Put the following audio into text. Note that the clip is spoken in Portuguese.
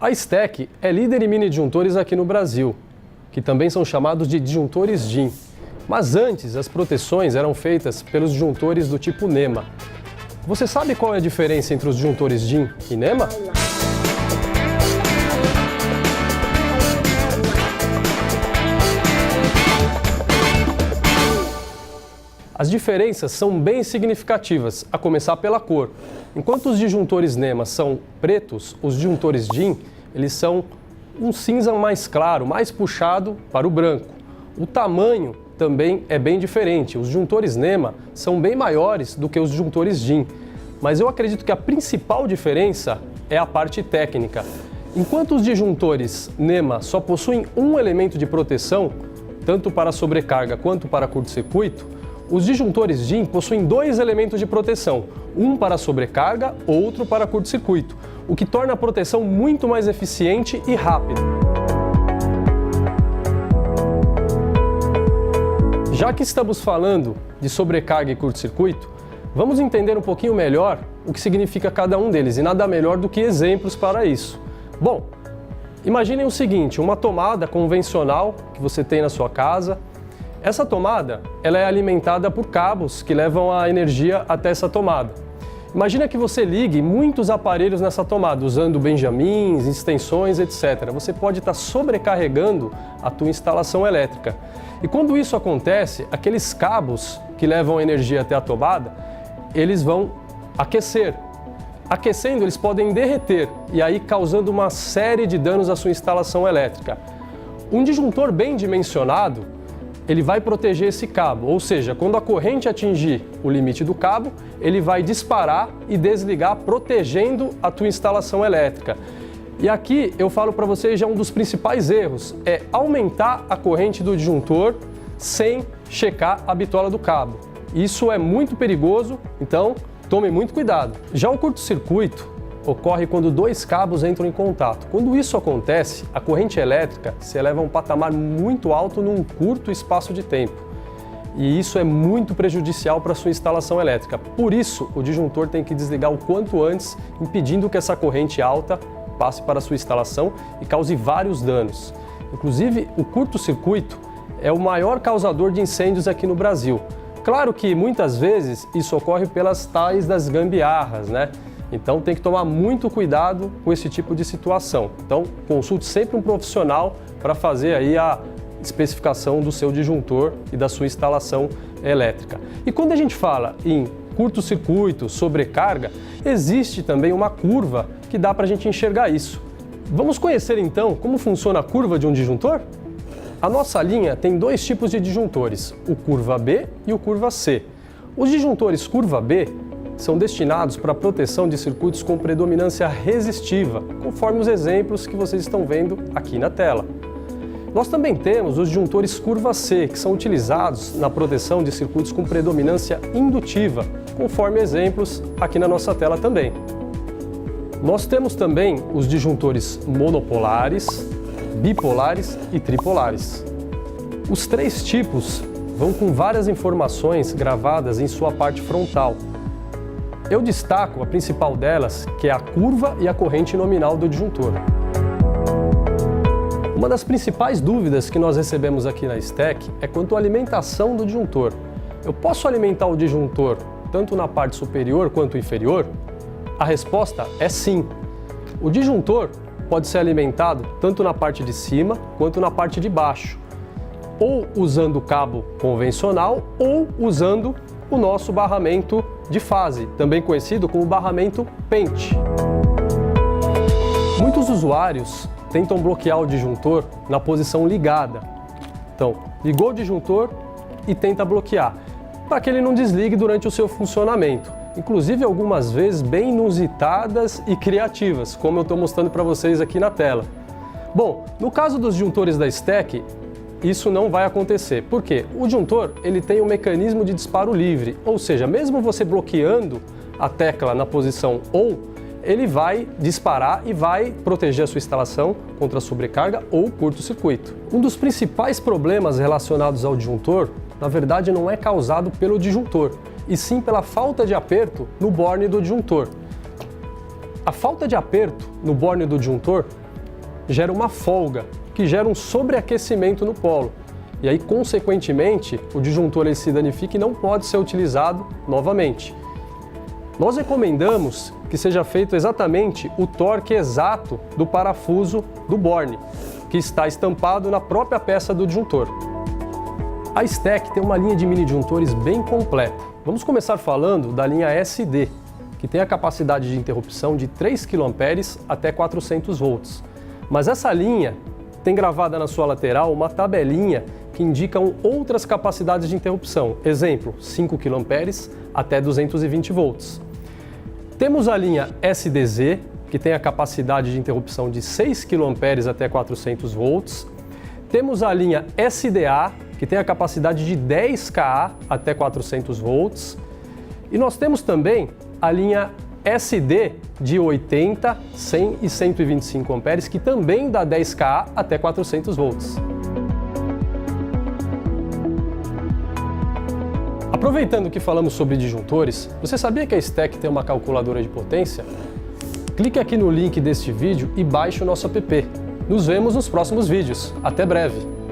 A STEC é líder em mini disjuntores aqui no Brasil, que também são chamados de disjuntores DIN. Mas antes, as proteções eram feitas pelos disjuntores do tipo NEMA. Você sabe qual é a diferença entre os disjuntores DIN e NEMA? As diferenças são bem significativas, a começar pela cor. Enquanto os disjuntores NEMA são pretos, os disjuntores DIN eles são um cinza mais claro, mais puxado para o branco. O tamanho também é bem diferente. Os disjuntores NEMA são bem maiores do que os disjuntores DIN, mas eu acredito que a principal diferença é a parte técnica. Enquanto os disjuntores NEMA só possuem um elemento de proteção, tanto para sobrecarga quanto para curto-circuito, os disjuntores DIN possuem dois elementos de proteção, um para sobrecarga, outro para curto-circuito, o que torna a proteção muito mais eficiente e rápida. Já que estamos falando de sobrecarga e curto-circuito, vamos entender um pouquinho melhor o que significa cada um deles, e nada melhor do que exemplos para isso. Bom, imaginem o seguinte, uma tomada convencional que você tem na sua casa. Essa tomada ela é alimentada por cabos que levam a energia até essa tomada. Imagina que você ligue muitos aparelhos nessa tomada, usando benjamins, extensões, etc. Você pode estar sobrecarregando a tua instalação elétrica. E quando isso acontece, aqueles cabos que levam a energia até a tomada, eles vão aquecer. Aquecendo, eles podem derreter e aí causando uma série de danos à sua instalação elétrica. Um disjuntor bem dimensionado, ele vai proteger esse cabo, ou seja, quando a corrente atingir o limite do cabo, ele vai disparar e desligar, protegendo a tua instalação elétrica. E aqui eu falo para vocês já um dos principais erros, é aumentar a corrente do disjuntor sem checar a bitola do cabo. Isso é muito perigoso, então tome muito cuidado. Já o curto-circuito ocorre quando dois cabos entram em contato. Quando isso acontece, a corrente elétrica se eleva a um patamar muito alto num curto espaço de tempo. E isso é muito prejudicial para a sua instalação elétrica. Por isso, o disjuntor tem que desligar o quanto antes, impedindo que essa corrente alta passe para a sua instalação e cause vários danos. Inclusive, o curto-circuito é o maior causador de incêndios aqui no Brasil. Claro que muitas vezes isso ocorre pelas tais das gambiarras, né? Então tem que tomar muito cuidado com esse tipo de situação. Então consulte sempre um profissional para fazer aí a especificação do seu disjuntor e da sua instalação elétrica. E quando a gente fala em curto-circuito, sobrecarga, existe também uma curva que dá para a gente enxergar isso. Vamos conhecer então como funciona a curva de um disjuntor? A nossa linha tem dois tipos de disjuntores, o curva B e o curva C. Os disjuntores curva B são destinados para a proteção de circuitos com predominância resistiva, conforme os exemplos que vocês estão vendo aqui na tela. Nós também temos os disjuntores curva C, que são utilizados na proteção de circuitos com predominância indutiva, conforme exemplos aqui na nossa tela também. Nós temos também os disjuntores monopolares, bipolares e tripolares. Os três tipos vão com várias informações gravadas em sua parte frontal. Eu destaco a principal delas, que é a curva e a corrente nominal do disjuntor. Uma das principais dúvidas que nós recebemos aqui na STEC é quanto à alimentação do disjuntor. Eu posso alimentar o disjuntor tanto na parte superior quanto inferior? A resposta é sim. O disjuntor pode ser alimentado tanto na parte de cima quanto na parte de baixo, ou usando o cabo convencional ou usando o nosso barramento de fase, também conhecido como barramento pente. Muitos usuários tentam bloquear o disjuntor na posição ligada. Então, ligou o disjuntor e tenta bloquear, para que ele não desligue durante o seu funcionamento. Inclusive algumas vezes bem inusitadas e criativas, como eu estou mostrando para vocês aqui na tela. Bom, no caso dos disjuntores da STEC, isso não vai acontecer. Por quê? O disjuntor ele tem um mecanismo de disparo livre, ou seja, mesmo você bloqueando a tecla na posição ON, ele vai disparar e vai proteger a sua instalação contra sobrecarga ou curto-circuito. Um dos principais problemas relacionados ao disjuntor, na verdade, não é causado pelo disjuntor, e sim pela falta de aperto no borne do disjuntor. A falta de aperto no borne do disjuntor gera uma folga, que gera um sobreaquecimento no polo. E aí, consequentemente, o disjuntor ele se danifica e não pode ser utilizado novamente. Nós recomendamos que seja feito exatamente o torque exato do parafuso do borne, que está estampado na própria peça do disjuntor. A STEC tem uma linha de mini disjuntores bem completa. Vamos começar falando da linha SD, que tem a capacidade de interrupção de 3 kA até 400 volts. Mas essa linha tem gravada na sua lateral uma tabelinha que indicam outras capacidades de interrupção. Exemplo, 5 kA até 220 volts. Temos a linha SDZ, que tem a capacidade de interrupção de 6 kA até 400 volts. Temos a linha SDA, que tem a capacidade de 10 kA até 400 volts. E nós temos também a linha SD de 80, 100 e 125 amperes, que também dá 10 kA até 400 volts. Aproveitando que falamos sobre disjuntores, você sabia que a STEC tem uma calculadora de potência? Clique aqui no link deste vídeo e baixe o nosso app. Nos vemos nos próximos vídeos. Até breve!